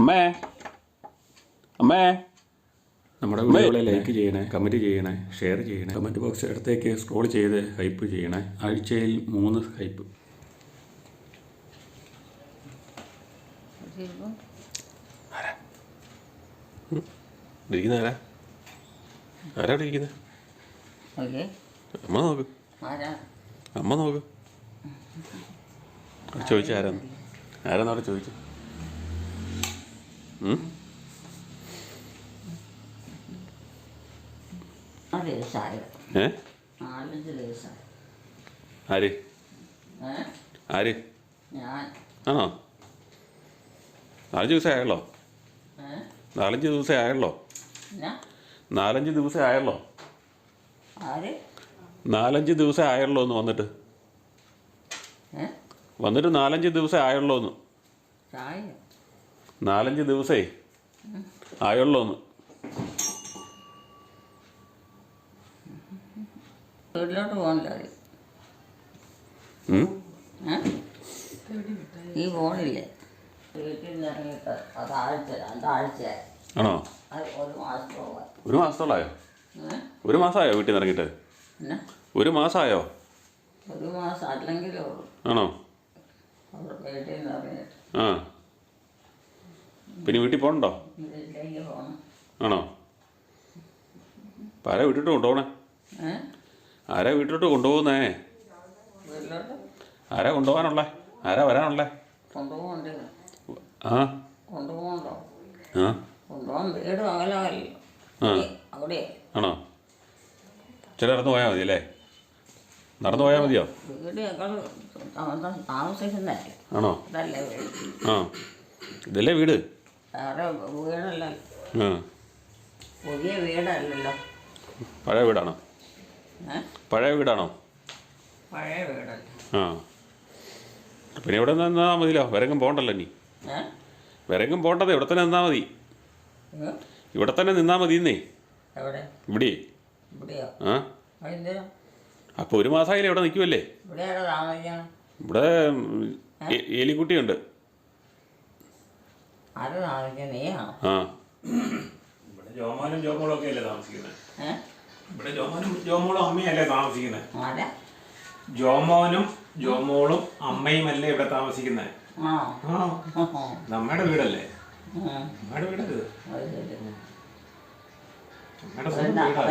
അമ്മേ അമ്മേ നമ്മുടെ വീഡിയോകളെ ലൈക്ക് ചെയ്യണേ, കമൻറ്റ് ചെയ്യണേ, ഷെയർ ചെയ്യണേ, കമൻറ്റ് ബോക്സ് ഇടത്തേക്ക് സ്ക്രോൾ ചെയ്ത് ഹൈപ്പ് ചെയ്യണേ. ആഴ്ചയിൽ 3 ഹൈപ്പ്. ഇരിക്കുന്ന ആരാ ഇരിക്കുന്നത്? അമ്മ നോക്ക്, അമ്മ നോക്ക്. ചോദിച്ചു ആരാന്നവിടെ ചോദിച്ചു. ആര് ആര് ആണോ? 4 ദിവസം ആയല്ലോ. 4-5 ദിവസം ആയല്ലോ. 4-5 ദിവസം ആയല്ലോ. 4-5 ദിവസം ആയല്ലോ എന്ന് വന്നിട്ട് 4-5 ദിവസം ആയല്ലോ എന്ന്. 4-5 ദിവസേ ആയുള്ളൂ എന്ന്. വീട്ടിലോട്ട് പോകണില്ല. ഈ ഫോണില്ലേ വീട്ടിൽ നിന്ന് ഇറങ്ങിയിട്ട് രണ്ടാഴ്ചയായി. ആണോ? ഒരു മാസത്തോളായോ? ഒരു മാസമായോ വീട്ടിൽ നിന്ന് ഇറങ്ങിയിട്ട്? ഒരു മാസമായോ? ഒരു മാസം അല്ലെങ്കിലേ ഉള്ളൂ. ആണോ? വീട്ടിൽ നിന്ന് ഇറങ്ങിയിട്ട്. ആ, പിന്നെ വീട്ടിൽ പോകണ്ടോ? വീട്ടിലേക്ക് പോകണം. ആണോ? ആരാ വീട്ടിലോട്ട് കൊണ്ടുപോകണേ? ആരാ വീട്ടിലോട്ട് കൊണ്ടുപോകുന്നേ? വീട്ടിലോട്ട് ആരാ കൊണ്ടുപോകാനുള്ളേ? ആരാ വരാനുള്ളേ? കൊണ്ടുപോകണ്ടേ? ആ, കൊണ്ടുപോകണ്ടോ? ആ, കൊണ്ടുപോകാൻ വീട് അകലമല്ലോ. ആ, അവിടെ ആണോ? ഇച്ചിരി നടന്നു പോയാൽ മതി അല്ലേ? നടന്നു പോയാൽ മതിയോ? വീട് ഞങ്ങൾ താമസിക്കുന്നതല്ലേ. ആണോ? ഇതല്ലേ വീട്. ആ, ഇതല്ലേ വീട്? വേറെ വീടല്ലോ. ആ, പുതിയ വീടല്ലല്ലോ. പഴയ വീടാണോ? പഴയ വീടാണോ? പഴയ വീടല്ല. ആ, പിന്നെ ഇവിടെ നിന്നാൽ മതിയല്ലോ. വിറകും പോകണ്ടല്ലോ ഇനി. വിറകും പോകണ്ടത് ഇവിടെ തന്നെ നിന്നാൽ മതി. ഇവിടെ തന്നെ നിന്നാൽ മതി എന്നേ. എവിടെ? ഇവിടെ. ഇവിടെയോ? ആ, എന്തിനാ? അപ്പോൾ ഒരു മാസമായാലും ഇവിടെ നിൽക്കുമല്ലേ? ഇവിടെയാണോ താമസിക്കണം? ഇവിടെ എലിക്കുട്ടിയുണ്ട്. ആര് താമസിക്കുന്നത്? നീയാണോ? ആ, ഇവിടെ ജോമോനും ജോമോളും ഒക്കെ അല്ലേ താമസിക്കുന്നത്? ഇവിടെ ജോമോനും ജോമോളും അമ്മയല്ലേ താമസിക്കുന്നത്? ആരാ? ജോമോനും ജോമോളും അമ്മയും അല്ലേ ഇവിടെ താമസിക്കുന്നത്? ആ, നമ്മുടെ വീടല്ലേ? നമ്മുടെ വീടത്. നമ്മുടെ സ്വന്തം വീടാണ്.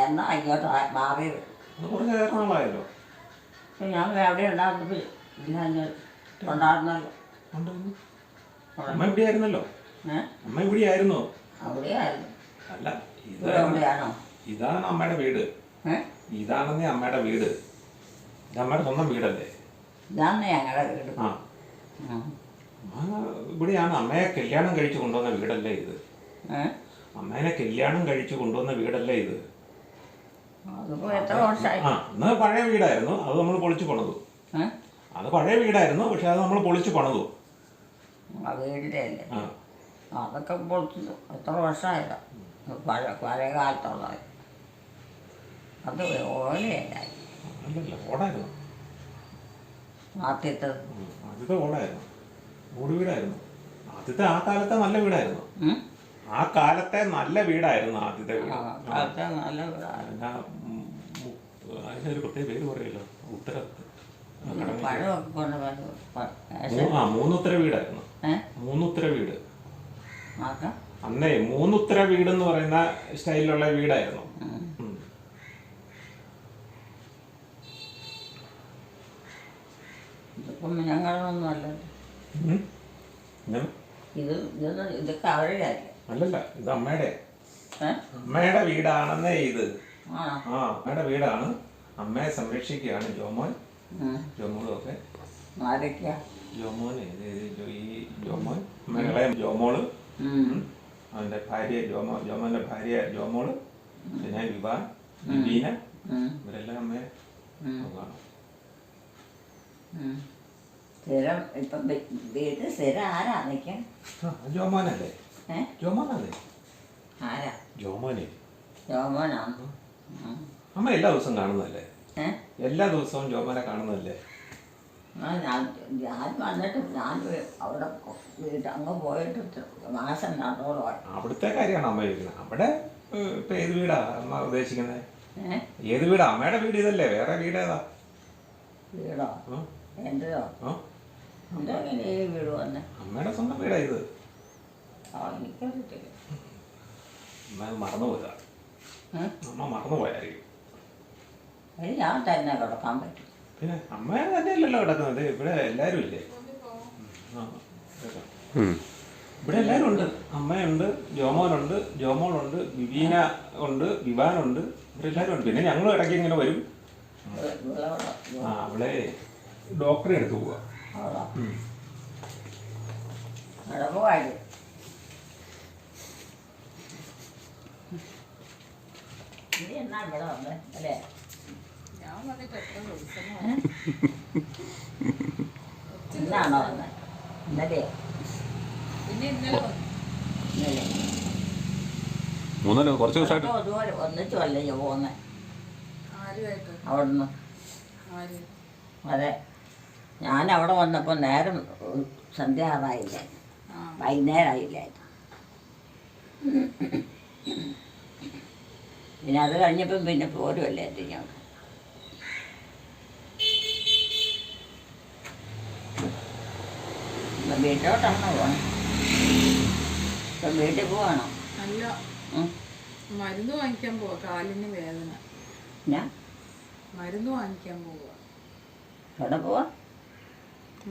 എന്നാ ഇങ്ങോട്ട് മാറിയത്? കുറച്ച് നാളായല്ലോ. ഞാൻ എവിടെ ഉണ്ടായിരുന്നപ്പോൾ ഉണ്ടായിരുന്നല്ലോ. അമ്മ ഇവിടെ ആയിരുന്നല്ലോ. അമ്മ ഇവിടെ ആയിരുന്നോ? അവിടെയായിരുന്നു. അല്ല, എവിടെയാണോ? ഇതാണ് അമ്മയുടെ വീട്. ഇതാണെന്നേ അമ്മയുടെ വീട്. ഇത് അമ്മയുടെ സ്വന്തം വീടല്ലേ? ഇതാണ് ഞങ്ങളുടെ വീട്. ആ, ഇവിടെയാണ്. അമ്മയെ കല്യാണം കഴിച്ചു കൊണ്ടുവന്ന വീടല്ലേ ഇത്? അമ്മേനെ കല്യാണം കഴിച്ചു കൊണ്ടുവന്ന വീടല്ലേ ഇത്? അതിപ്പോ എത്ര വർഷമായി? ആ, അന്ന് പഴയ വീടായിരുന്നു. അത് നമ്മൾ പൊളിച്ചു പണിതു. അത് പഴയ വീടായിരുന്നു, പക്ഷെ അത് നമ്മൾ പൊളിച്ചു പണിതു. ആ വീടിൻ്റെ അല്ലേ? അതൊക്കെ പൊളിച്ചു എത്ര വർഷമായില്ല. പഴയ കാലത്തുള്ളത്. അത് ഓലയല്ല. അല്ലല്ല, ഓടായിരുന്നു. ആദ്യത്തെ ഓടായിരുന്നു. ഓട് വീടായിരുന്നു ആദ്യത്തെ. ആ കാലത്തെ നല്ല വീടായിരുന്നു. ആ കാലത്തെ നല്ല വീടായിരുന്നു ആദ്യത്തെ വീട്. നല്ല വീടായിരുന്നു. അതിനൊരു പ്രത്യേക പേര് പറയല്ലോ, ഉത്തരത്ത്. മൂന്നുത്തര വീടായിരുന്നു. മൂന്നുത്തര വീട്. അന്നേ മൂന്നുത്തര വീടെന്ന് പറയുന്ന സ്റ്റൈലിലുള്ള വീടായിരുന്നു. ഇതിപ്പം ഞങ്ങളൊന്നും അല്ലല്ലോ. ഇതൊക്കെ അവരുടെ അല്ലല്ല, ഇത് അമ്മയുടെ വീടാണെന്നേ ഇത്. ആ, അമ്മയുടെ വീടാണ്. അമ്മയെ സംരക്ഷിക്കുകയാണ് ജോമോൻ ജോമോളും ഒക്കെ. ആരൊക്കെയാ? ജോമോന് ഈ ജോമോൻ, അമ്മകളെ ജോമോള്, അവന്റെ ഭാര്യ ജോമോന്റെ ഭാര്യ ജോമോള്, പിന്നെ വിവാൻ, വിവീന, ഇവരെല്ലാം അമ്മയെ നോക്കണം. സ്ഥിരം ഇപ്പം വീട്ടിൽ സ്ഥിരം ആരാ നിൽക്കാൻ? ജോമോനല്ലേ? ജോമോനല്ലേ? ആരാ? ജോമോനെ. ജോമോനാണ്. അമ്മ എല്ലാ ദിവസവും കാണുന്നതല്ലേ? എല്ലാ ദിവസവും ജോമോനെ കാണുന്നതല്ലേ? ഞാൻ വന്നിട്ട് ഞാൻ അവിടെ വീട്ട് അങ്ങ് പോയിട്ട് മാസം നടന്നോളായി. അവിടുത്തെ കാര്യമാണ് അമ്മ ചോദിക്കുന്നത്. അവിടെ ഇപ്പൊ ഏത് വീടാ അമ്മ ഉദ്ദേശിക്കുന്നത്? ഏത് വീടാ? അമ്മയുടെ വീട് ഇതല്ലേ? വേറെ വീട് ഏതാ? വീടോ? എന്റെയോ? എന്തോ ഇങ്ങനെ ഈ വീട് വന്നെ? അമ്മയുടെ സ്വന്തം വീടാ ഇത്. എനിക്കറിയത്തില്ല. അമ്മ മറന്നുപോയതാ. അമ്മ മറന്നുപോയായിരിക്കും. അത് ഞാൻ തന്നെ കിടക്കാൻ പറ്റും. പിന്നെ അമ്മ തന്നെയല്ലല്ലോ കിടക്കുന്നത്. ഇവിടെ എല്ലാരും ഇല്ലേ? ഇവിടെ എല്ലാരും ഉണ്ട്. അമ്മയുണ്ട്, ജോമോനുണ്ട്, ജോമോളുണ്ട്, വിവീന ഉണ്ട്, വിവാനുണ്ട്. ഇവരെല്ലാരും ഉണ്ട്. പിന്നെ ഞങ്ങൾ ഇടയ്ക്ക് ഇങ്ങനെ വരും. അവളെ ഡോക്ടറെ അടുത്ത് പോവാ. നടക്കുവായി. നീ എന്നാ ഇവിടെ വന്നേ അല്ലേ? ഇന്നാണോ വന്നേ? ഇന്നലെയോ? ഇന്നലെ മൂന്നര കുറച്ച് ദിവസമായിട്ട് അതുപോലെ ഒന്നിച്ചുമല്ലേ ഞാൻ പോന്നെ അവിടുന്ന്. അതെ, ഞാൻ അവിടെ വന്നപ്പോൾ നേരം സന്ധ്യ ആറായില്ലേ, വൈകുന്നേരമായില്ലായിരുന്നു. പിന്നെ അത് കഴിഞ്ഞപ്പം പിന്നെ പോരുമല്ലേ ഞാൻ. വീട്ടിലോട്ടാണോ പോണേ? ഇപ്പം വീട്ടിൽ പോവാണോ? അല്ല, മരുന്ന് വാങ്ങിക്കാൻ പോവാ. കാലിന് വേദന. ഞാൻ മരുന്ന് വാങ്ങിക്കാൻ പോവാ. എവിടെ പോവാ?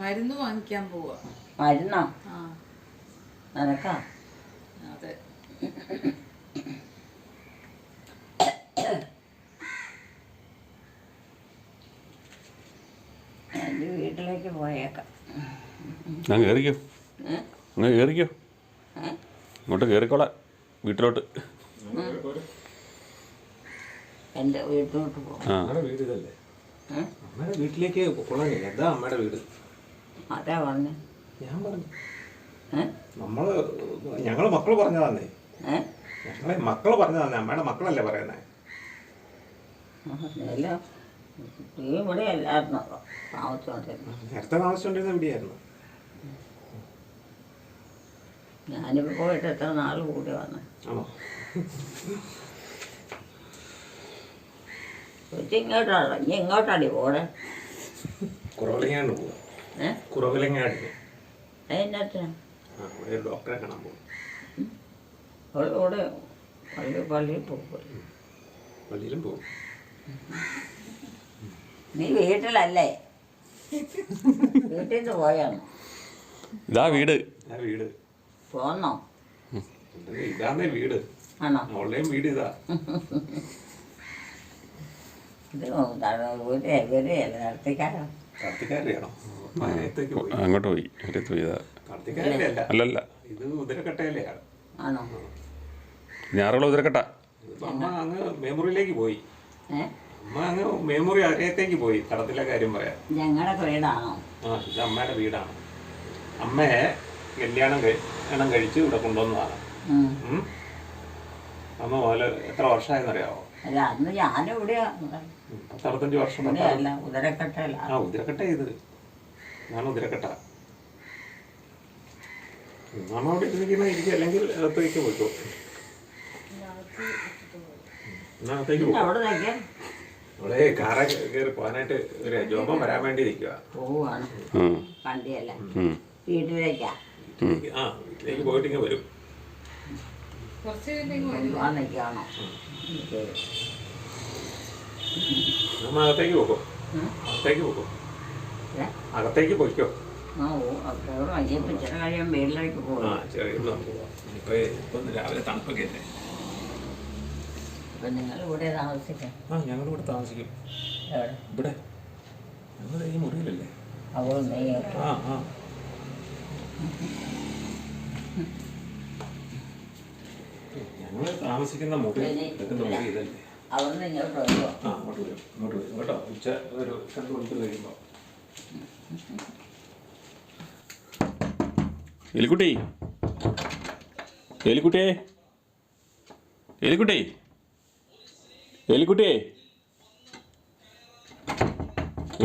മരുന്ന് വാങ്ങിക്കാൻ പോവാ. മരുന്നോ? ആ, നിനക്കാ? അതെ. എൻ്റെ വീട്ടിലേക്ക് പോയേക്കാം. ഞാൻ കയറിക്കോ, അങ്ങ് കയറിക്കോ, ഇങ്ങോട്ട് കയറിക്കോളാം വീട്ടിലോട്ട്. എൻ്റെ വീട്ടിലോട്ട് പോകും. അമ്മയുടെ വീട് ഇതല്ലേ? അമ്മയുടെ വീട്ടിലേക്ക് കൊള്ളാൻ എന്താ അമ്മയുടെ വീട്? അതാ പറഞ്ഞു. ഞാൻ പറഞ്ഞു ഞങ്ങള് മക്കള് പറഞ്ഞതാന്നേ. ഞങ്ങളെ മക്കള് പറഞ്ഞതാന്നേ. അമ്മയുടെ മക്കളല്ലേ പറയുന്നേ? നീ ഇവിടെ അല്ലായിരുന്നോ താമസിച്ചോണ്ടിരുന്നു? നേരത്തെ താമസിച്ചോണ്ടിരുന്ന വീടിയായിരുന്നു. ഞാനിപ്പോൾ പോയിട്ട് എത്ര നാൾ കൂടി വന്നു. ആണോ? ഇങ്ങോട്ടാണോ? ഇനി ഇങ്ങോട്ടാടി പോടെ? കുറവിലങ്ങാണ്ട് പോവാ. കുറവിലങ്ങാടിന് അതിനകത്ത് ഡോക്ടറെ കാണാൻ പോകും. അവളിവിടെ പള്ളിയിൽ പോകും. പള്ളിയിലും പോകും. നീ വീട്ടിലല്ലേ? വീട്ടിൽ നിന്ന് പോയാണോ? ഇതാ വീട്. ആ വീട് പോന്നോ? ഇതാന്നേ വീട്. ആണോ? അവളുടെയും വീട് ഇതാ. ഇത് ഇവരെയല്ലേ നടത്തിക്കാരോ? കർത്തിക്കാരിയാണോ? പോയി അങ്ങോട്ട് പോയി അടുത്ത് പോയി. കർത്തിക്കാരിയല്ല. അല്ലല്ല, ഇത് ഉദരക്കട്ടയിലെയാണ്. ആണോ? ഞാറുള്ള ഉദരക്കട്ട. അമ്മ അങ്ങ് മെമ്മറിയിലേക്ക് പോയി. അമ്മ അങ്ങ് മെമ്മറി അറിയത്തേക്ക് പോയി. കടത്തിലെ കാര്യം പറയാം. ഞങ്ങളുടെ വീടാണോ? ആ, ഇത് അമ്മയുടെ വീടാണ്. അമ്മയെ കല്യാണം കഴിച്ച് ഇവിടെ കൊണ്ടുവന്നതാണ്. അമ്മ പോലെ എത്ര വർഷമായെന്നറിയാവോ? അല്ല, അന്ന് ഞാനിവിടെയാ. 65 വർഷം. ഇവിടെയല്ല, ഉദരക്കട്ടയില. ആ, ഉദരക്കട്ട ഇത്. ഞാൻ ഉദരക്കട്ട. അമ്മ അവിടെ ഇരിക്കുക, അല്ലെങ്കിൽ അകത്തേക്ക് പോയിക്കോ. അകത്തേക്ക് പോകും. അവിടെ നിൽക്കാൻ ഇവിടെ കാറ കയറി പോകാനായിട്ട് ഒരു ജോബം വരാൻ വേണ്ടി നിൽക്കുക. പോവാണ് വണ്ടിയല്ല, വീട്ടിലേക്കാ. ആ, വീട്ടിലേക്ക് പോയിട്ട് ഇങ്ങനെ വരും. നിൽക്കുകയാണോ? നമ്മ അകത്തേക്ക് പോക്കോ. അകത്തേക്ക് പോക്കോ. അകത്തേക്ക് പോയിക്കോ. ഇനിയിപ്പോൾ ചില കാര്യം വീട്ടിലേക്ക് പോകും. ആ, ചെറിയ നമുക്ക് പോവാം. ഇപ്പം രാവിലെ തണുപ്പൊക്കെ അല്ലേ? അപ്പം നിങ്ങൾ ഇവിടെ താമസിക്കാം? ആ, ഞങ്ങളിവിടെ താമസിക്കും. ഇവിടെ ഞങ്ങൾ ഈ മുറിയിലല്ലേ? അപ്പോൾ ആ ആ, ഞങ്ങൾ താമസിക്കുന്ന മുറി എടുക്കുന്ന മുറി ഇതല്ലേ? അവിടെ നിന്ന് ഇങ്ങോട്ട് വരുമോ? ആ, അങ്ങോട്ട് വരും കേട്ടോ. ഉച്ച ഒരു 2 മണിക്കൂർ കഴിയുമ്പോൾ. എലിക്കുട്ടി, എലിക്കുട്ടിയെ, എലിക്കുട്ടി, എലിക്കുട്ടിയെ,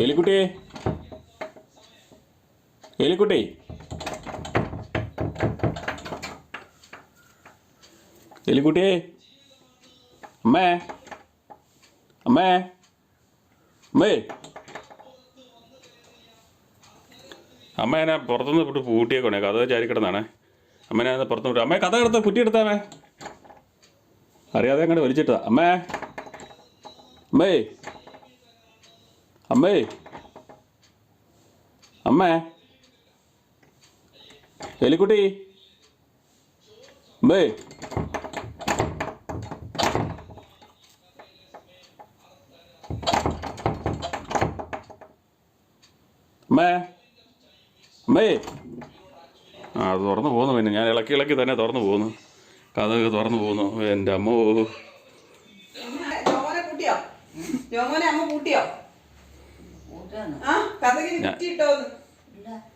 എലിക്കുട്ടിയെ, എലിക്കുട്ടി, എലിക്കുട്ടിയേ, അമ്മേ, അമ്മേ, അമ്മേ, അമ്മ എന്നെ പുറത്തുനിന്ന് വിട്ട് പൂട്ടിയേക്കോണേ, കഥ ചാരിക്കിടന്നാണേ. അമ്മേനെ പുറത്തുനിന്ന് വിട്ടു. അമ്മേ, കഥ എടുത്ത കുറ്റി എടുത്താമേ, അറിയാതെ അങ്ങോട്ട് വലിച്ചിട്ടാ. അമ്മേ, അമ്മേ, അമ്മേ, അമ്മേ, എലിക്കുട്ടി, അമ്മേ, അമ്മേ, അമ്മേ. ആ, അത് തുറന്നു പോകുന്നു. പിന്നെ ഞാൻ ഇളക്കി ഇളക്കി തന്നെ തുറന്നു പോകുന്നു, കഥ തുറന്നു പോകുന്നു. എൻ്റെ അമ്മോ. ജോമോനെ കൂട്ടിയോ? ജോമോനെ അമ്മ കൂട്ടിയോ? ആ, കഥകിന് കുറ്റിയിട്ടോന്ന്.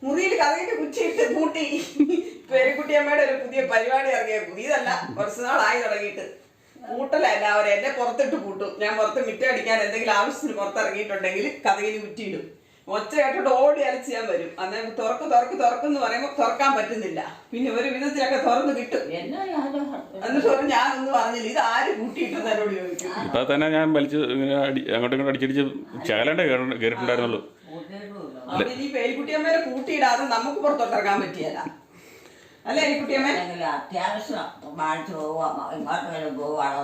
മുറിയിൽ കഥകിന് കുറ്റിയിട്ട് കൂട്ടി. പേരിക്കുട്ടിയമ്മയുടെ ഒരു പുതിയ പരിപാടി ഇറങ്ങിയ, പുതിയതല്ല, കുറച്ച് നാളായി തുടങ്ങിയിട്ട്. കൂട്ടല എല്ലാവരും എന്നെ പുറത്തിട്ട് കൂട്ടും. ഞാൻ പുറത്ത് മിറ്റടിക്കാൻ എന്തെങ്കിലും ആവശ്യത്തിന് പുറത്തിറങ്ങിയിട്ടുണ്ടെങ്കിൽ കഥകിന് കുറ്റിയിടും. ഒച്ച കേട്ടിട്ട് ഓടി അലച്ച് ഞാൻ വരും. അന്നേരം തുറക്കെന്ന് പറയുമ്പോൾ തുറക്കാൻ പറ്റുന്നില്ല. പിന്നെ ഒരു വിധത്തിലൊക്കെ തുറന്ന് കിട്ടും. എന്നിട്ട് പറഞ്ഞു ഞാനൊന്നും പറഞ്ഞില്ല, ഇത് ആര് കൂട്ടിയിട്ടെന്ന് എന്നോട് ചോദിക്കും. ഇപ്പം തന്നെ ഞാൻ വലിച്ച് ഇങ്ങനെ അങ്ങോട്ടും ഇങ്ങോട്ടും അടിച്ചടിച്ച് ശകലണ്ടേ കയറിയിട്ടുണ്ടായിരുന്നുള്ളൂ. അപ്പൊ ഇനി പേരിക്കുട്ടിയമ്മേനെ കൂട്ടിയിടാതെ നമുക്ക് പുറത്തോട്ടിറങ്ങാൻ പറ്റിയല്ല, അല്ലേ എലിക്കുട്ടിയമ്മേ? അത്യാവശ്യം വാങ്ങിച്ചു പോവുക, ഇങ്ങോട്ട് വരെ പോവുകയാണോ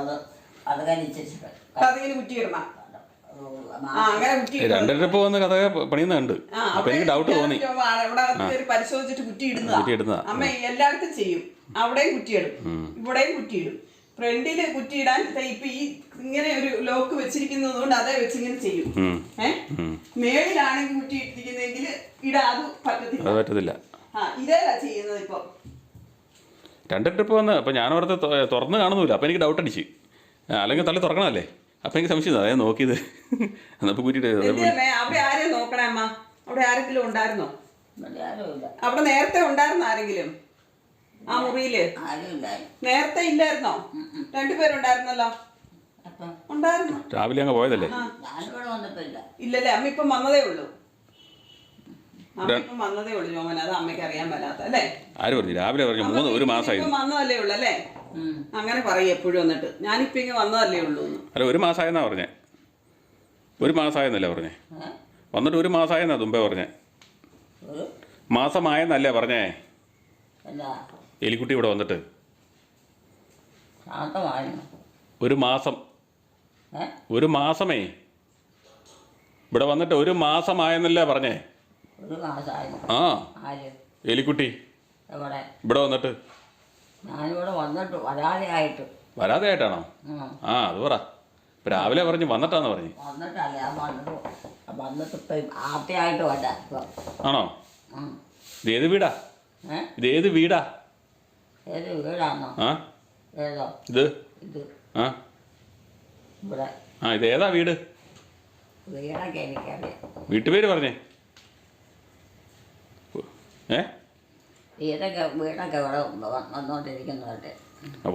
അത് കഴിച്ചിട്ട് കഥകിന് കുറ്റിയിടണം. അങ്ങനെ രണ്ട് ട്രിപ്പ് വന്ന് കഥ പണിയുന്നുണ്ട്. അപ്പൊ എനിക്ക് ഡൗട്ട് തോന്നി. ഇവിടെ പരിശോധിച്ചിട്ട് കുറ്റിയിടുന്നതാ. അമ്മ എല്ലായിടത്തും ചെയ്യും. അവിടെയും കുറ്റിയിടും, ഇവിടെയും കുറ്റിയിടും. ഫ്രണ്ടില് കുറ്റിയിടാൻ ഇപ്പൊ ഈ ഇങ്ങനെ ഒരു ലോക്ക് വെച്ചിരിക്കുന്നത് കൊണ്ട് അതേ വെച്ചിങ്ങനെ ചെയ്യും. മേളിലാണെങ്കിൽ കുറ്റി ഇട്ടിരിക്കുന്നെങ്കിൽ ഇടാതെ പറ്റത്തില്ല. ഇതേലാ ചെയ്യുന്നത് ഇപ്പൊ. രണ്ട് ട്രിപ്പ് വന്ന് അപ്പൊ ഞാൻ ഓർത്ത് തുറന്ന് കാണുന്നില്ല. അപ്പൊ എനിക്ക് ഡൗട്ട് അടിച്ച്, അല്ലെങ്കിൽ തള്ളി തുറക്കണമല്ലേ. അപ്പൊ എനിക്ക് സംശയം, അതായത് നോക്കിയത് അവിടെ ആരെയും നോക്കണേ അമ്മ? അവിടെ ആരെങ്കിലും ഉണ്ടായിരുന്നോ? അവിടെ നേരത്തെ ഉണ്ടായിരുന്നോ ആരെങ്കിലും ആ മുറിയില്? നേരത്തെ ഇല്ലായിരുന്നോ? രണ്ടുപേരുണ്ടായിരുന്നല്ലോ. ഉണ്ടായിരുന്നു. രാവിലെ അങ്ങ് പോയതല്ലേ? ഇല്ലല്ലേ, അമ്മ ഇപ്പം വന്നതേ ഉള്ളൂ. അമ്മ വന്നതേ ഉള്ളൂ ജോമൻ. അത് അമ്മയ്ക്ക് അറിയാൻ പറ്റാത്ത അല്ലേ? ആര് പറഞ്ഞു? രാവിലെ പറഞ്ഞു. ഒരു മാസമായി വന്നതല്ലേ ഉള്ളു അല്ലേ? അങ്ങനെ പറയും എപ്പോഴും. വന്നിട്ട് ഞാനിപ്പോ ഇങ്ങനെ വന്നതല്ലേ ഉള്ളൂ. അല്ല, ഒരു മാസമായെന്നാ പറഞ്ഞേ. ഒരു മാസമായെന്നല്ലേ പറഞ്ഞേ? വന്നിട്ട് ഒരു മാസമായെന്നാ തുമ്പേ പറഞ്ഞേ. മാസമായെന്നല്ലേ പറഞ്ഞേ എലിക്കുട്ടി ഇവിടെ വന്നിട്ട്? ഒരു മാസം, ഒരു മാസമേ ഇവിടെ വന്നിട്ട് ഒരു മാസമായെന്നല്ലേ പറഞ്ഞേ? ആ, എലിക്കുട്ടി ഇവിടെ വന്നിട്ട്. ഞാനിവിടെ വന്നിട്ട് വരാതെയായിട്ടാണോ? ആ, അത് പറ. ഇപ്പം രാവിലെ പറഞ്ഞു വന്നിട്ടാന്ന് പറഞ്ഞു. വന്നിട്ടല്ല, ഞാൻ വന്നിട്ട് ഇപ്പം ആദ്യമായിട്ട് വരാ. ആണോ? ഇതേത് വീടാ? ഇതേത് വീടാ? ഏത് വീടാണോ? ആ, ഏതോ ഇത് ഇത് ആ ഇവിടെ. ആ, ഇതേതാ വീട്? വീടൊക്കെ എനിക്കറിയാം. വീട്ടുപേര് പറഞ്ഞേ. വീടൊക്കെ ഇവിടെ വന്നുകൊണ്ടിരിക്കുന്നവരുടെ.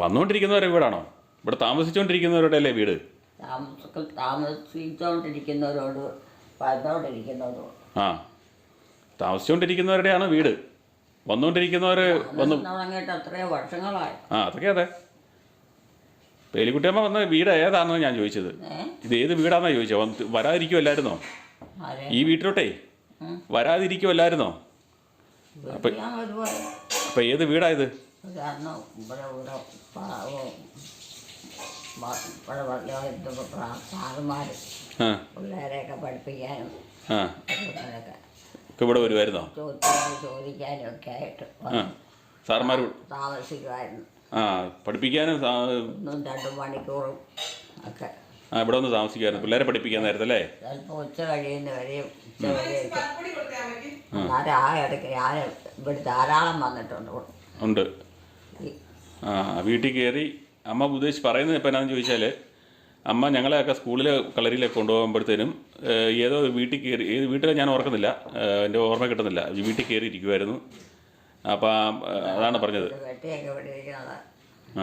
വന്നുകൊണ്ടിരിക്കുന്നവരെ വീടാണോ? ഇവിടെ താമസിച്ചുകൊണ്ടിരിക്കുന്നവരുടെ അല്ലേ വീട്? താമസിച്ചുകൊണ്ടിരിക്കുന്നവരോട് വന്നുകൊണ്ടിരിക്കുന്നവരോട്. ആ, താമസിച്ചുകൊണ്ടിരിക്കുന്നവരുടെയാണ് വീട്. വന്നുകൊണ്ടിരിക്കുന്നവർ വന്നു തുടങ്ങിയിട്ട് എത്രയോ വർഷങ്ങളായി. ആ, അതൊക്കെ അതെ. പേലിക്കുട്ടിയമ്മ വന്ന വീട് ഏതാണെന്ന് ഞാൻ ചോദിച്ചത്. ഇത് ഏത് വീടാണെന്നാണ് ചോദിച്ചത്. വരാതിരിക്കുമല്ലായിരുന്നോ ഈ വീട്ടിലോട്ടേ? വരാതിരിക്കുമല്ലായിരുന്നോ? അപ്പം ഏത് വീടായത്? സാറുമാര് പിള്ളേരെയൊക്കെ പഠിപ്പിക്കാനും ഇവിടെ വരുമായിരുന്നോ? ചോദിക്കാനും ഒക്കെ ആയിട്ട് സാറന്മാർ താമസിക്കുമായിരുന്നു. ആ, പഠിപ്പിക്കാനും 2 മണിക്കൂറും ഒക്കെ ഇവിടെ ഒന്ന് താമസിക്കുമായിരുന്നു, പിള്ളേരെ പഠിപ്പിക്കാൻ നേരത്തല്ലേ? ചിലപ്പോൾ ഉച്ച കഴിയുന്നവരെയും ഉച്ചവരെയൊക്കെ. അന്നേരം ആ ഇടയ്ക്ക് ഞാൻ ഇവിടെ ധാരാളം വന്നിട്ടുണ്ട്. ഉണ്ട്. ആ, വീട്ടിൽ കയറി അമ്മ ഉദ്ദേശിച്ച് പറയുന്നത് ഇപ്പം എന്നാന്ന് ചോദിച്ചാൽ, അമ്മ ഞങ്ങളെയൊക്കെ സ്കൂളിൽ കളരിയിലൊക്കെ കൊണ്ടുപോകുമ്പോഴത്തേനും ഏതോ വീട്ടിൽ കയറി, ഏത് വീട്ടിലെ ഞാൻ ഓർക്കുന്നില്ല, എൻ്റെ ഓർമ്മ കിട്ടുന്നില്ല, വീട്ടിൽ കയറി ഇരിക്കുമായിരുന്നു. അപ്പം അതാണ് പറഞ്ഞത്. ആ,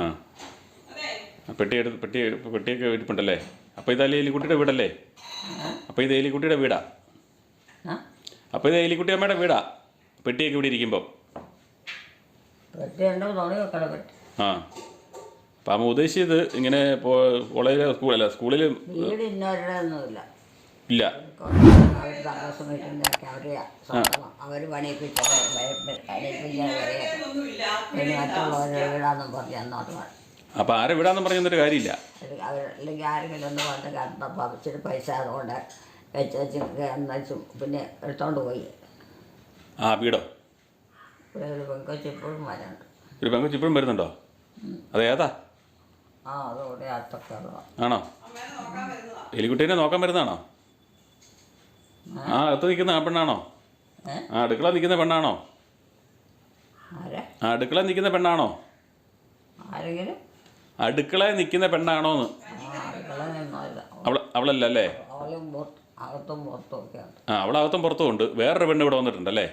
പെട്ടിയൊക്കെ ഇരിപ്പുണ്ടല്ലേ? അപ്പോൾ ഇതല്ലേ എലിക്കുട്ടിയുടെ വീടല്ലേ? അപ്പോൾ ഇത് എലിക്കുട്ടിയുടെ വീടാ? അപ്പോൾ ഇത് എലിക്കുട്ടി അമ്മയുടെ വീടാ? പെട്ടിയൊക്കെ ഇവിടെ ഇരിക്കുമ്പം പെട്ടി ഉണ്ടോ തുണി വെക്കണം പെട്ടി. ആ അപ്പം അമ്മ ഉദ്ദേശിച്ചത് ഇങ്ങനെ കോളേജിലെ സ്കൂളിൽ വീട് ഇന്നവരുടെ ഒന്നുമില്ല. ഇല്ല. അവർ താമസം വീട്ടിലൊക്കെ അവർ പണിയിപ്പിച്ചത് പണിയിപ്പിക്കാൻ വരെയൊക്കെ പിന്നെ മറ്റുള്ളവരുടെ വീടാന്നും പറഞ്ഞ് അന്നോട്ട് വേണം. അപ്പം ആരെ വിടാന്ന് പറഞ്ഞൊരു കാര്യമില്ല. അല്ലെങ്കിൽ ആരെങ്കിലും ഒന്ന് വന്ന് കണ്ടപ്പോൾ ഇച്ചിരി പൈസ അതുകൊണ്ട് വെച്ച് പിന്നെ എടുത്തോണ്ട് പോയി. ആ വീടോ? ഇവിടെ ഒരു പെങ്കൊച്ച് ഇപ്പോഴും വരണ്ട്. ഒരു പെങ്കൊച്ച് ഇപ്പോഴും വരുന്നുണ്ടോ? അതേതാ? ആ അതോടെ അത്തൊക്കെ ആണോ? എലിക്കുട്ടീനെ നോക്കാൻ വരുന്നതാണോ? ആ അകത്ത് നിൽക്കുന്ന ആ പെണ്ണാണോ? ആ അടുക്കള നിൽക്കുന്ന പെണ്ണാണോ? ആരെ? ആ അടുക്കള നിൽക്കുന്ന പെണ്ണാണോ? ആരെങ്കിലും അടുക്കള നിൽക്കുന്ന പെണ്ണാണോന്ന്? അടുക്കള നിന്നല്ല. അവളല്ല അല്ലേ? അവളും അകത്തും പുറത്തും ഒക്കെ ഉണ്ട്. ആ അവളകത്തും പുറത്തും ഉണ്ട്. വേറൊരു പെണ്ണ് ഇവിടെ വന്നിട്ടുണ്ടല്ലേ?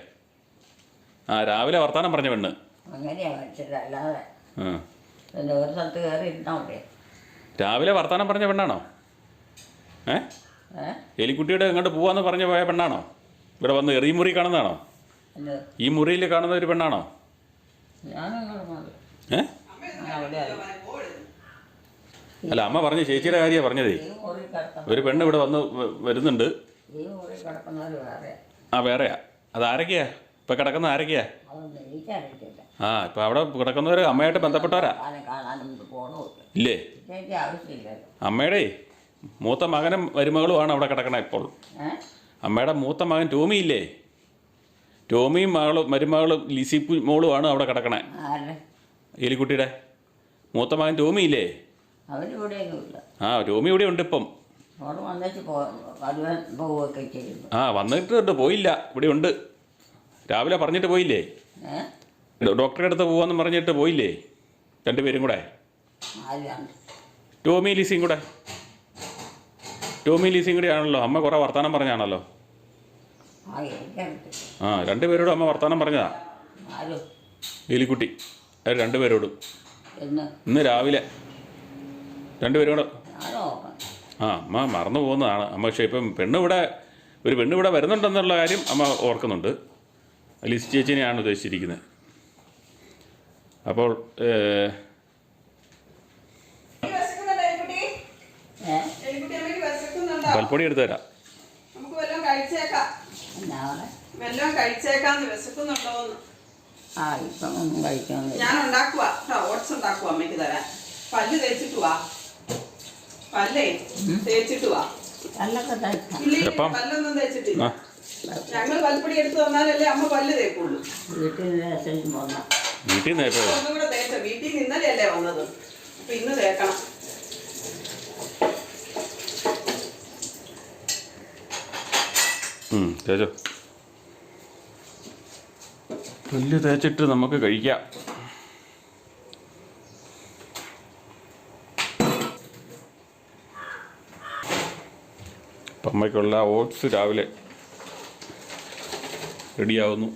ആ രാവിലെ വർത്താനം പറഞ്ഞ പെണ്ണ്. അങ്ങനെയാണ് മനുഷ്യരുടെ, അല്ലാതെ ആ പിന്നെ ഒരു സ്ഥലത്ത് കയറി ഇരുന്നോണ്ടേ. രാവിലെ വർത്താനം പറഞ്ഞ പെണ്ണാണോ? എലിക്കുട്ടിയുടെ എങ്ങോട്ട് പോവാന്ന് പറഞ്ഞ് പോയ പെണ്ണാണോ? ഇവിടെ വന്ന് എറിയ മുറി കാണുന്നതാണോ? ഈ മുറിയിൽ കാണുന്ന ഒരു പെണ്ണാണോ? അല്ല അമ്മ പറഞ്ഞ ചേച്ചിയുടെ കാര്യമാണ് പറഞ്ഞതേ. ഒരു പെണ്ണ് ഇവിടെ വരുന്നുണ്ട്. ആ വേറെയാ? അത് ആരൊക്കെയാ ഇപ്പം കിടക്കുന്ന? ആരൊക്കെയാ? ആ ഇപ്പം അവിടെ കിടക്കുന്നവർ അമ്മയായിട്ട് ബന്ധപ്പെട്ടവരാ ഇല്ലേ? അമ്മയുടെ മൂത്ത മകനും മരുമകളുമാണ് അവിടെ കിടക്കണേ ഇപ്പോൾ. അമ്മയുടെ മൂത്ത മകൻ ടോമി ഇല്ലേ? ടോമിയും മരുമകളും ലിസി മോളുമാണ് അവിടെ കിടക്കണേ. എലിക്കുട്ടിയുടെ മൂത്ത മകൻ ടോമി ഇല്ലേ? ആ ടോമി ഇവിടെ ഉണ്ട് ഇപ്പം. ആ വന്നിട്ടുണ്ട്, പോയില്ല, ഇവിടെ ഉണ്ട്. രാവിലെ പറഞ്ഞിട്ട് പോയില്ലേ? ഡോക്ടറെ അടുത്ത് പോവാന്ന് പറഞ്ഞിട്ട് പോയില്ലേ രണ്ടുപേരും കൂടെ? ടോമി ലിസിയും കൂടെ. ടോമി ലിസിയും കൂടെ ആണല്ലോ. അമ്മ കുറേ വർത്തമാനം പറഞ്ഞാണല്ലോ. ആ രണ്ടുപേരോടും അമ്മ വർത്തമാനം പറഞ്ഞതാ. എലിക്കുട്ടി രണ്ടുപേരോടും ഇന്ന് രാവിലെ രണ്ടുപേരും കൂടെ. ആ അമ്മ മറന്നു പോകുന്നതാണ് അമ്മ. പക്ഷേ ഇപ്പം ഒരു പെണ്ണ് ഇവിടെ വരുന്നുണ്ടെന്നുള്ള കാര്യം അമ്മ ഓർക്കുന്നുണ്ട്. ലിസി ചേച്ചിനെയാണ് ഉദ്ദേശിച്ചിരിക്കുന്നത്. അപ്പോൾ പൽപ്പൊടി എടുത്തു തരാം. നമുക്ക് വല്ലതും കഴിച്ചേക്കാം. വല്ലതും കഴിച്ചേക്കാന്ന് വിശക്കുന്നുണ്ടോന്ന്. ഞാൻ ഉണ്ടാക്കുവാ കേട്ടോ. ഓട്സ് ഉണ്ടാക്കുവാ അമ്മയ്ക്ക് തരാൻ. പല്ല് തേച്ചിട്ട് വാ. പല്ലേ തേച്ചിട്ട് വാ. പല്ലൊന്നും തേച്ചിട്ടില്ല. ഞങ്ങൾ പൽപ്പൊടി എടുത്ത് തന്നാലല്ലേ അമ്മ പല്ല് തേക്കുള്ളൂ. ഒന്നും കൂടെ തേച്ച. വീട്ടിൽ നിന്ന് ഇന്നലെയല്ലേ വന്നത്. അപ്പൊ ഇന്ന് തേക്കണം. തേച്ചോ. പല്ല് തേച്ചിട്ട് നമുക്ക് കഴിക്കാം. അപ്പം അമ്മയ്ക്കുള്ള ഓട്സ് രാവിലെ റെഡിയാവുന്നു.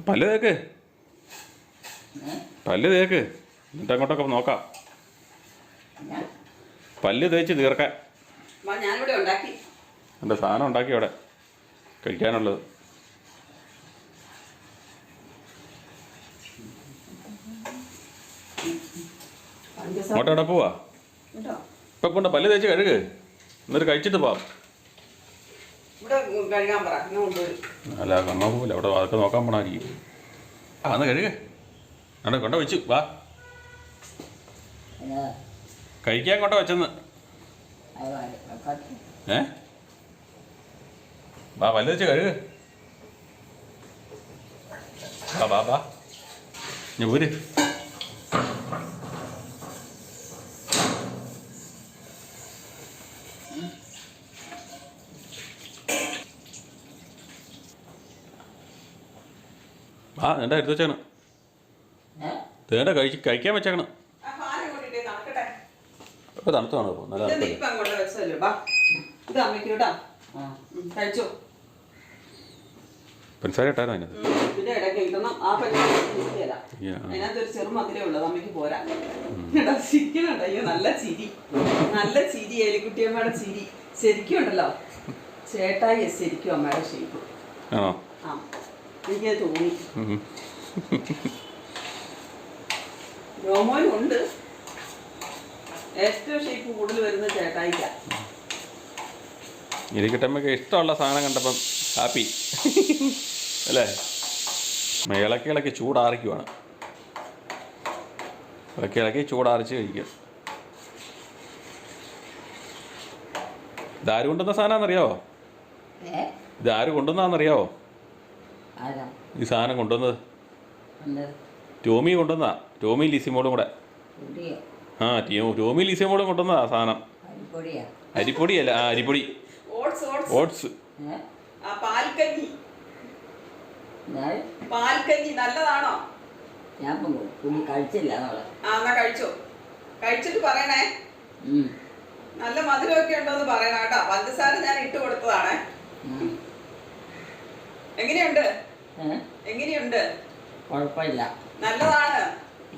പല്ല് തേക്ക് എന്നിട്ട് അങ്ങോട്ടൊക്കെ നോക്കാം. പല്ല് തേച്ച് തീർക്കാൻ ഞാനിവിടെ ഉണ്ടാക്കി. എൻ്റെ സാധനം ഉണ്ടാക്കി അവിടെ കഴിക്കാനുള്ളത്. അങ്ങോട്ട് എവിടെ പോവാ? ഇപ്പം കൊണ്ട് പല്ല് തേച്ച് കഴുക്, എന്നിട്ട് കഴിച്ചിട്ട് പോവാം. അല്ല കണ്ണോ പോവില്ല, അവിടെ അതൊക്കെ നോക്കാൻ പോണായിരിക്കും. അന്ന് കഴുക്, അവിടെ കൊണ്ട വെച്ചു വാ. കഴിക്കാൻ കൊണ്ട വെച്ചെന്ന്. വാ പല്ല് തേച്ച് കഴുക്. വാ ഞാൻ ഊര്. ആ എന്താ എടുത്ത് വെച്ചാണ് തേണ്ട കഴിക്കാൻ വെച്ചേക്കണം. ഇപ്പൊ തണുത്താണ്. ഇപ്പോൾ നല്ല പഞ്ചസാര ഇട്ടായിരുന്നു അതിനകത്തൊരു ചെറുമധുരേ ഉള്ളത് അമ്മയ്ക്ക് പോരാ. ചിരിക്കുന്നുണ്ട്. അയ്യോ നല്ല ചിരി, നല്ല ചിരി. എലിക്കുട്ടിയമ്മയുടെ ചിരി ശരിക്കും ഉണ്ടല്ലോ. ചേട്ടായി ശരിക്കും അമ്മയുടെ ഷേപ്പ്. ആണോ? ആ, എനിക്കത് തോന്നി. രോമോനും ഉണ്ട്. ഏറ്റവും ഷേപ്പ് കൂടുതൽ വരുന്ന ചേട്ടായിക്ക. ഇരിക്കട്ടമ്മക്ക് ഇഷ്ടമുള്ള സാധനം കണ്ടപ്പം ഹാപ്പി അല്ലേ? ഇളക്കി ഇളക്കി ചൂടാറിക്കുവാണ്. ഇളക്കി ഇളക്കി ചൂടാറിച്ച് കഴിക്കുക. ഇതാര് കൊണ്ടുവന്ന സാധനമാണെന്നറിയാവോ? ഇതാര് കൊണ്ടുവന്നാന്നറിയാവോ? ഈ സാധനം കൊണ്ടുവന്നത് ടോമി കൊണ്ടുവന്നാ. ടോമി ലിസിമോളും കൂടെ. ആ ടോമി ലിസിമോളും കൊണ്ടുവന്നാ സാധനം. അരിപ്പൊടിയല്ല, ആ അരിപ്പൊടി. ഓട്സ്. പാൽക്കഞ്ഞി നല്ലതാണോ? ഞാൻ കഴിച്ചില്ല. എന്നാ കഴിച്ചോ. കഴിച്ചിട്ട് പറയണേ. നല്ല മധുരമൊക്കെ ഉണ്ടോന്ന് പറയണം കേട്ടോ. പഞ്ചസാര ഞാൻ ഇട്ട് കൊടുത്തതാണേ. എങ്ങനെയുണ്ട്? എങ്ങനെയുണ്ട്? കുഴപ്പമില്ല, നല്ലതാണ്.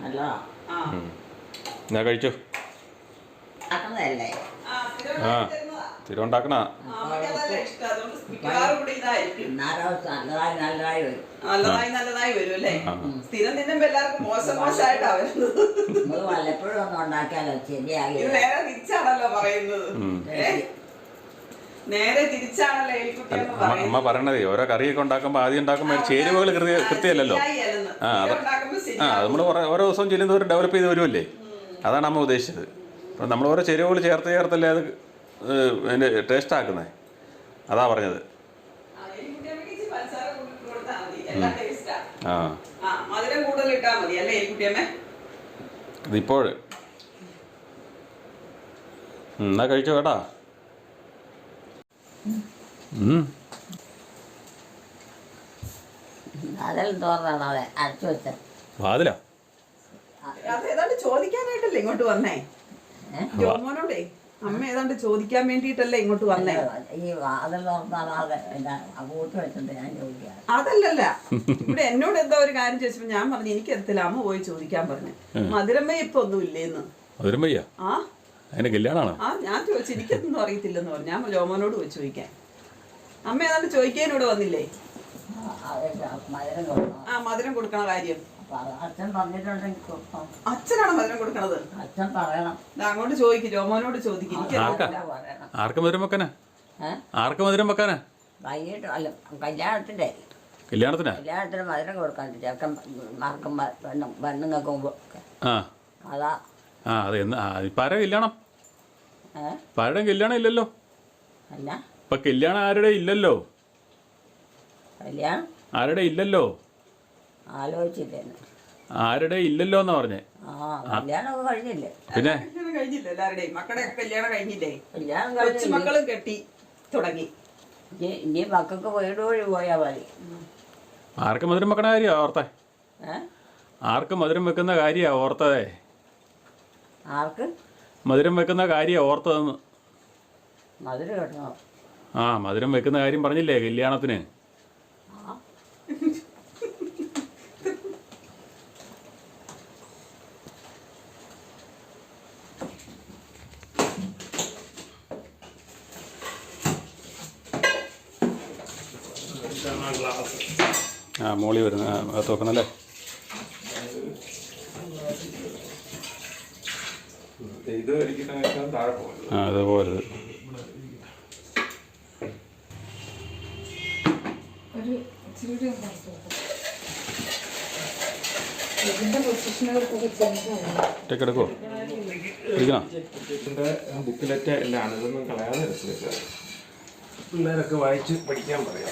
നല്ലതാ. എന്നാ കഴിച്ചോ. അല്ലേ ആ സ്ഥിരം ഉണ്ടാക്കണ. നല്ലതായി വരും. നല്ലതായി വരും അല്ലേ? സ്ഥിരം തിന്നുമ്പോ എല്ലാവർക്കും മോശമായിട്ടാ വരുന്നത്. വല്ലപ്പോഴും ഒന്നും ഉണ്ടാക്കിയാലോ ശരിയാകി. ഇത് നേരെ തിരിച്ചാണല്ലോ പറയുന്നത്. നേരെ തിരിച്ചാണല്ലോ എലിക്കുട്ടിയെന്ന് പറയുന്നത്. അമ്മ പറയണതേ ഓരോ കറിയൊക്കെ ഉണ്ടാക്കുമ്പോൾ ആദ്യം ഉണ്ടാക്കുമ്പോൾ ചേരുവകൾ കൃത്യമല്ലല്ലോ. അത് നമ്മൾ ഓരോ ദിവസവും ചെല്ലുന്നവർ ഡെവലപ്പ് ചെയ്ത് വരുമല്ലേ. അതാണ് അമ്മ ഉദ്ദേശിച്ചത്. അപ്പം നമ്മൾ ഓരോ ചേരുവകൾ ചേർത്തല്ലേ അത് അതിൻ്റെ ടേസ്റ്റ് ആക്കുന്നത്. അതാ പറഞ്ഞത്. മധുരം കൂടുതൽ ഇട്ടാ മതി അല്ലേ എലിക്കുട്ടിയമ്മേ? ഇതിപ്പോൾ എന്നാ കഴിച്ചോ കേട്ടാ. അതെല്ലാം തോന്നാണ് അതെ അടച്ചു വെച്ചത്. വാതിലാ അതേതാണ്ട് ചോദിക്കാനായിട്ടല്ലേ ഇങ്ങോട്ട് വന്നേ? ജോമോനോടെ അമ്മ ഏതാണ്ട് ചോദിക്കാൻ വേണ്ടിട്ടല്ലേ ഇങ്ങോട്ട് വന്നേ? ഈ വാതിൽ തുറന്നാണ് കൂട്ട് വെച്ചിട്ട് ഞാൻ ചോദിക്കാം. അതല്ലല്ല, ഇവിടെ എന്നോട് എന്താ ഒരു കാര്യം ചോദിച്ചപ്പോ ഞാൻ പറഞ്ഞു എനിക്കറിയത്തില്ല, അമ്മ പോയി ചോദിക്കാൻ പറഞ്ഞു. മധുരമ്മ ഇപ്പൊ ഒന്നും ഇല്ലേന്ന്. മധുരമ്മയ്യ? ആ അതിന്റെ കല്യാണമാണോ? ആ ഞാൻ ചോദിച്ചു എനിക്കൊന്നും അറിയത്തില്ലെന്ന് പറഞ്ഞു. ഞാൻ ജോമോനോട് പോയി ചോദിക്കാൻ. അമ്മ ഏതാണ്ട് ചോദിക്കാനോട് വന്നില്ലേ? മധുരം കൊടുക്കണ കാര്യം അച്ഛൻ പറഞ്ഞിട്ടുണ്ടെങ്കിൽ അച്ഛനാണ് മധുരം കൊടുക്കണത്. അച്ഛൻ പറയണം. അങ്ങോട്ട് ചോദിക്കും, ജോമോനോട് ചോദിക്കും. ആർക്ക് മധുരം വെക്കാനാ? ആർക്ക് മധുരം വെക്കാനാ? വൈകിട്ട് അല്ല കല്യാണത്തിന്റെ കല്യാണത്തിന് മധുരം കൊടുക്കാൻ ചെറുക്കൻ മാർക്കും പെണ്ണുങ്ങൾക്കും അതാ. അതെ. ഇപ്പം ആരുടെ കല്യാണം? ആരുടെയും കല്യാണം ഇല്ലല്ലോ. അല്ല ഇപ്പം കല്യാണം ആരുടെ ഇല്ലല്ലോ. കല്യാണം ആരുടെ ഇല്ലല്ലോ. ആലോചിച്ചില്ലേന്ന്. ആരുടെ ഇല്ലല്ലോ എന്നാ പറഞ്ഞേ. കല്യാണമൊക്കെ കഴിഞ്ഞില്ലേ? പിന്നെ കഴിഞ്ഞില്ല. എല്ലാവരുടെയും മക്കളുടെ കല്യാണം കഴിഞ്ഞില്ലേ? കല്യാണം കൊച്ചുമക്കളും കെട്ടി തുടങ്ങി. ഇനി മക്കൾക്ക് വീട് വഴി പോയാൽ മതി. ആർക്ക് മധുരം വെക്കണ കാര്യമാണ് ഓർത്തേ? ആർക്ക് മധുരം വെക്കുന്ന കാര്യമാണ് ഓർത്തതേ? ആർക്ക് മധുരം വെക്കുന്ന കാര്യമാണ് ഓർത്തതെന്ന്. മധുരം കിട്ടണോ? മധുരം വെക്കുന്ന കാര്യം പറഞ്ഞില്ലേ കല്യാണത്തിന്. മോളി വരുന്ന അകത്ത് വെക്കണല്ലേ. അത് പോരുത്. എടുക്കോ ഇരിക്കണം. ബുക്കിലൊക്കെ എല്ലാം ഇതൊന്നും കളയാതെ പിള്ളേരൊക്കെ വായിച്ച് പഠിക്കാൻ പറയാം.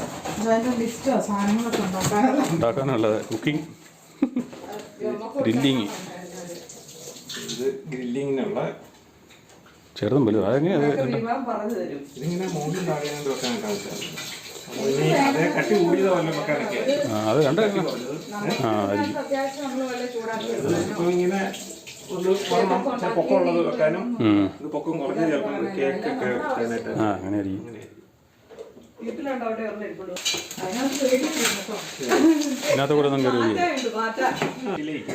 ഉണ്ടാക്കാനുള്ളത് കുക്കിംഗ്, ഗ്രില്ലിങ്. ഇത് ഗ്രില്ലിങ്ങിനുള്ള ചെറുതും വലുതും. അതെങ്ങനെയാണ് ഇതിങ്ങനെ മുകളിൽ താഴെയാണ്ട് വെക്കാനൊക്കെ ആവശ്യമാണ്. അതേ കട്ടി കൂടിയതോ വല്ലതും വെക്കാനൊക്കെ അത് കണ്ടായിരിക്കും. ഇങ്ങനെ ഒന്ന് പൊക്കമുള്ളത് വെക്കാനും ഇത് പൊക്കം കുറഞ്ഞ് ചിലപ്പോൾ കേക്കൊക്കെ വെക്കാനായിട്ട് അങ്ങനെ ആയിരിക്കും. ഇതിനകത്ത് കൂടെ ഒന്നും കയറി ഇതിലേക്ക്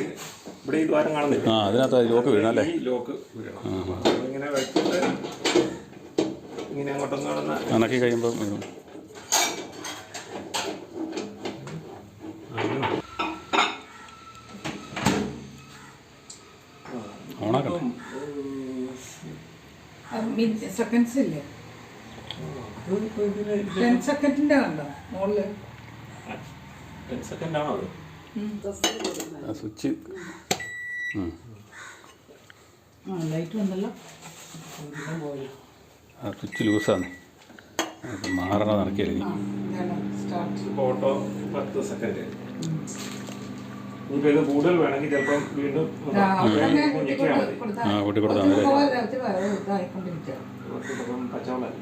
ഇവിടെ ഈ ദ്വാരം കാണുന്നില്ല. അതിനകത്ത് ലോക്ക് വീഴണം അല്ലേ? ഈ ലോക്ക് വീഴണം. ഇങ്ങനെ വെച്ചിട്ട് ഇങ്ങനെ അങ്ങോട്ടും കാണുന്ന അണക്കി കഴിയുമ്പോൾ വീഴും. ഓണാക്കട്ടെ. സെക്കൻഡ്സ് ഇല്ലേ 10 സെക്കൻഡിന്റെ കണ്ടോ മുകളില് 10 സെക്കൻഡ് ആണോ അത്? ആ സ്വിച്ച് ലൈറ്റ് വന്നല്ലോ. ആ സ്വിച്ച് ലൂസാണ്, മാറണ നടക്കില്ല. Auto 10 second. ഇനിയിപ്പോൾ ഇത് കൂടുതൽ വേണമെങ്കിൽ ചിലപ്പം വീണ്ടും ഞെക്കിയാൽ മതി. ആ കൂട്ടി കൊടുത്താൽ മതി അല്ലേ? പച്ചവെള്ളം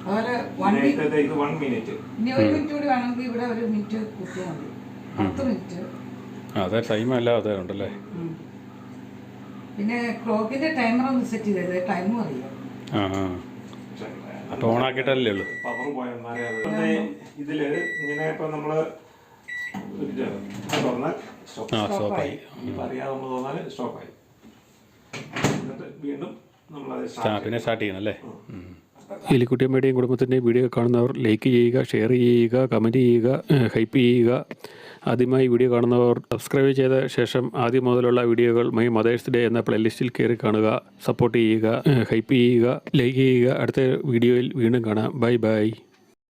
അതുപോലെ ഇത് 1 മിനിറ്റ്. ഇനി 1 മിനിറ്റ് കൂടി വേണമെങ്കിൽ ഇവിടെ 1 മിനിറ്റ് കുത്തിയാൽ മതി. 10 മിനിറ്റ്. അതെ ടൈമല്ല അതെ ഉണ്ടല്ലേ. പിന്നെ ക്ലോക്കിന്റെ ടൈമർ ഒന്ന് സെറ്റ് ചെയ്തത് ടൈമും അറിയാം. ആ ആ അപ്പോൾ ഓണാക്കിയിട്ടല്ലേ ഉള്ളൂ. പവർ പോയെന്നാലേ അത് ഇതില് ഇങ്ങനെ ഇപ്പം നമ്മള് തുറന്നാൽ സ്റ്റോപ്പായി. ഇപ്പം അറിയാതെ നമ്മൾ തോന്നാൽ സ്റ്റോപ്പായി. എന്നിട്ട് വീണ്ടും നമ്മളത് പിന്നെ സ്റ്റാർട്ട് ചെയ്യണം അല്ലേ. എലിക്കുട്ടിയമ്മയുടെയും കുടുംബത്തിൻ്റെയും വീഡിയോ കാണുന്നവർ ലൈക്ക് ചെയ്യുക, ഷെയർ ചെയ്യുക, കമൻറ്റ് ചെയ്യുക, ഹൈപ്പ് ചെയ്യുക. ആദ്യമായി വീഡിയോ കാണുന്നവർ സബ്സ്ക്രൈബ് ചെയ്ത ശേഷം ആദ്യം മുതലുള്ള വീഡിയോകൾ മൈ മദേഴ്സ് ഡേ എന്ന പ്ലേലിസ്റ്റിൽ കയറി കാണുക. സപ്പോർട്ട് ചെയ്യുക, ഹൈപ്പ് ചെയ്യുക, ലൈക്ക് ചെയ്യുക. അടുത്ത വീഡിയോയിൽ വീണ്ടും കാണാം. Bye bye.